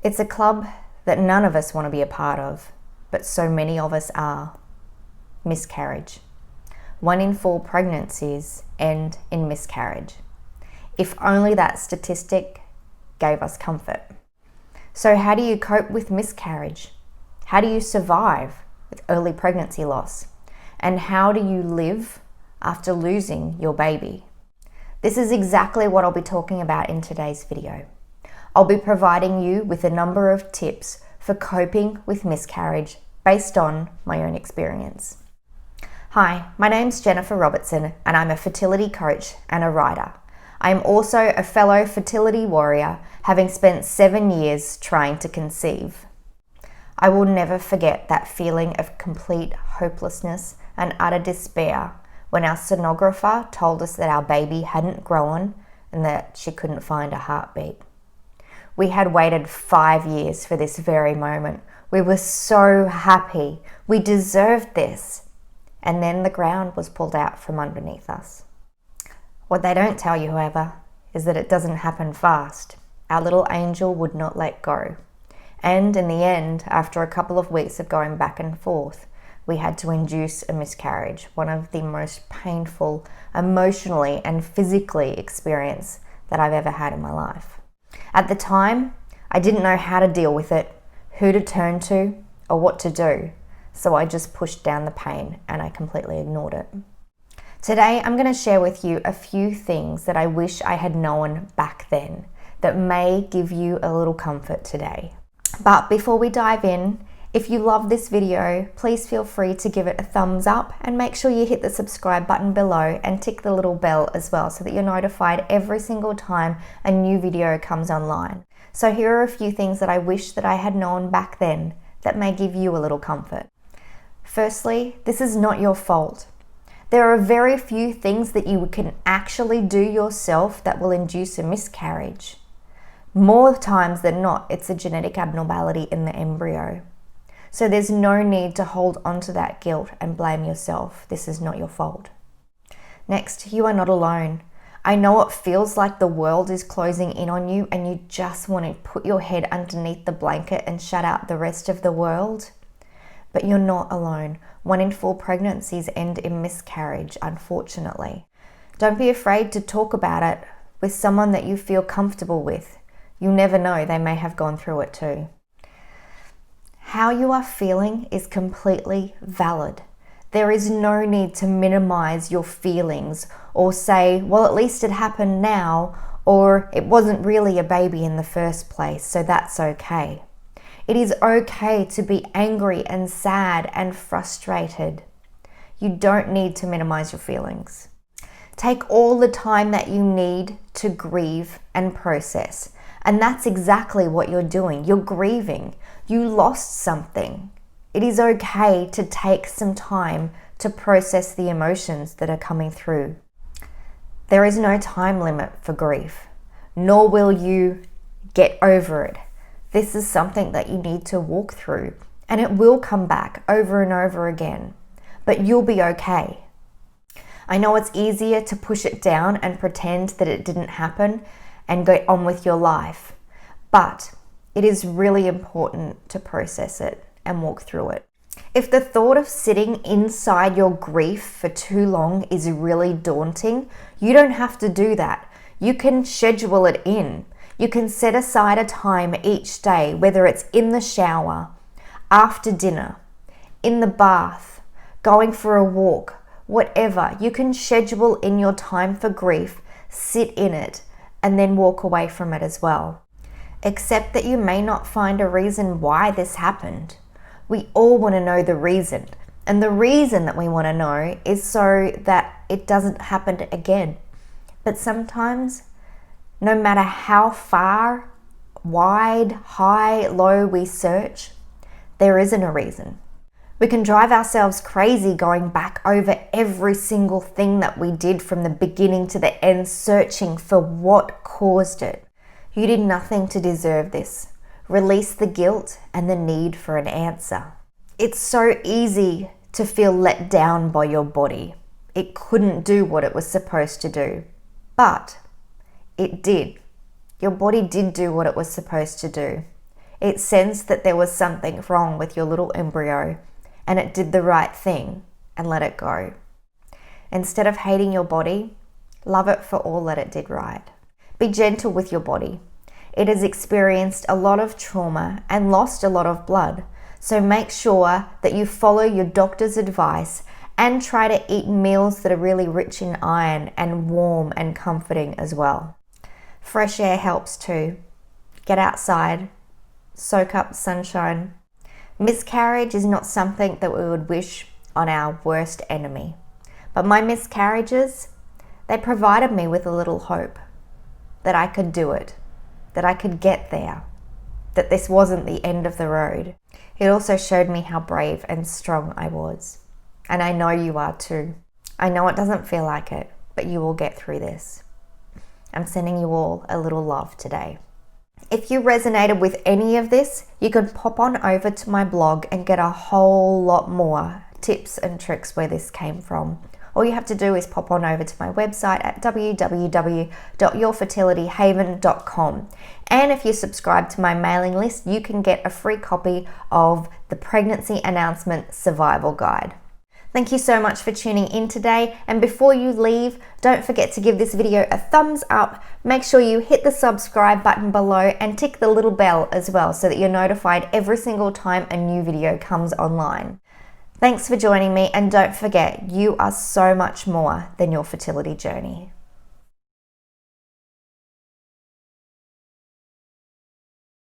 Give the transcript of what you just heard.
It's a club that none of us want to be a part of, but so many of us are. Miscarriage. 1 in 4 pregnancies end in miscarriage. If only that statistic gave us comfort. So how do you cope with miscarriage? How do you survive with early pregnancy loss? And how do you live after losing your baby? This is exactly what I'll be talking about in today's video. I'll be providing you with a number of tips for coping with miscarriage based on my own experience. Hi, my name's Jennifer Robertson and I'm a fertility coach and a writer. I am also a fellow fertility warrior, having spent 7 years trying to conceive. I will never forget that feeling of complete hopelessness and utter despair when our sonographer told us that our baby hadn't grown and that she couldn't find a heartbeat. We had waited 5 years for this very moment. We were so happy. We deserved this. And then the ground was pulled out from underneath us. What they don't tell you, however, is that it doesn't happen fast. Our little angel would not let go. And in the end, after a couple of weeks of going back and forth, we had to induce a miscarriage, one of the most painful emotionally and physically experience that I've ever had in my life. At the time, I didn't know how to deal with it, who to turn to, or what to do. So I just pushed down the pain and I completely ignored it. Today, I'm going to share with you a few things that I wish I had known back then that may give you a little comfort today. But before we dive in, if you love this video, please feel free to give it a thumbs up and make sure you hit the subscribe button below and tick the little bell as well so that you're notified every single time a new video comes online. So here are a few things that I wish that I had known back then that may give you a little comfort. Firstly, this is not your fault. There are very few things that you can actually do yourself that will induce a miscarriage. More times than not, it's a genetic abnormality in the embryo. So there's no need to hold on to that guilt and blame yourself. This is not your fault. Next, you are not alone. I know it feels like the world is closing in on you and you just want to put your head underneath the blanket and shut out the rest of the world. But you're not alone. 1 in 4 pregnancies end in miscarriage, unfortunately. Don't be afraid to talk about it with someone that you feel comfortable with. You never know, they may have gone through it too. How you are feeling is completely valid. There is no need to minimize your feelings or say, well, at least it happened now, or it wasn't really a baby in the first place, so that's okay. It is okay to be angry and sad and frustrated. You don't need to minimize your feelings. Take all the time that you need to grieve and process. And that's exactly what you're doing. You're grieving. You lost something. It is okay to take some time to process the emotions that are coming through. There is no time limit for grief, nor will you get over it. This is something that you need to walk through, and it will come back over and over again, but you'll be okay. I know it's easier to push it down and pretend that it didn't happen and go on with your life, but it is really important to process it and walk through it. If the thought of sitting inside your grief for too long is really daunting, you don't have to do that. You can schedule it in. You can set aside a time each day, whether it's in the shower, after dinner, in the bath, going for a walk, whatever. You can schedule in your time for grief, sit in it, and then walk away from it as well. Accept that you may not find a reason why this happened. We all want to know the reason. And the reason that we want to know is so that it doesn't happen again. But sometimes, no matter how far, wide, high, low we search, there isn't a reason. We can drive ourselves crazy going back over every single thing that we did from the beginning to the end, searching for what caused it. You did nothing to deserve this. Release the guilt and the need for an answer. It's so easy to feel let down by your body. It couldn't do what it was supposed to do, but it did. Your body did do what it was supposed to do. It sensed that there was something wrong with your little embryo, and it did the right thing and let it go. Instead of hating your body, love it for all that it did right. Be gentle with your body. It has experienced a lot of trauma and lost a lot of blood, so make sure that you follow your doctor's advice and try to eat meals that are really rich in iron and warm and comforting as well. Fresh air helps too. Get outside, soak up sunshine. Miscarriage is not something that we would wish on our worst enemy. But my miscarriages, they provided me with a little hope that I could do it, that I could get there, that this wasn't the end of the road. It also showed me how brave and strong I was. And I know you are too. I know it doesn't feel like it, but you will get through this. I'm sending you all a little love today. If you resonated with any of this, you can pop on over to my blog and get a whole lot more tips and tricks where this came from. All you have to do is pop on over to my website at www.yourfertilityhaven.com. And if you subscribe to my mailing list, you can get a free copy of the Pregnancy Announcement Survival Guide. Thank you so much for tuning in today. And before you leave, don't forget to give this video a thumbs up. Make sure you hit the subscribe button below and tick the little bell as well so that you're notified every single time a new video comes online. Thanks for joining me, and don't forget, you are so much more than your fertility journey.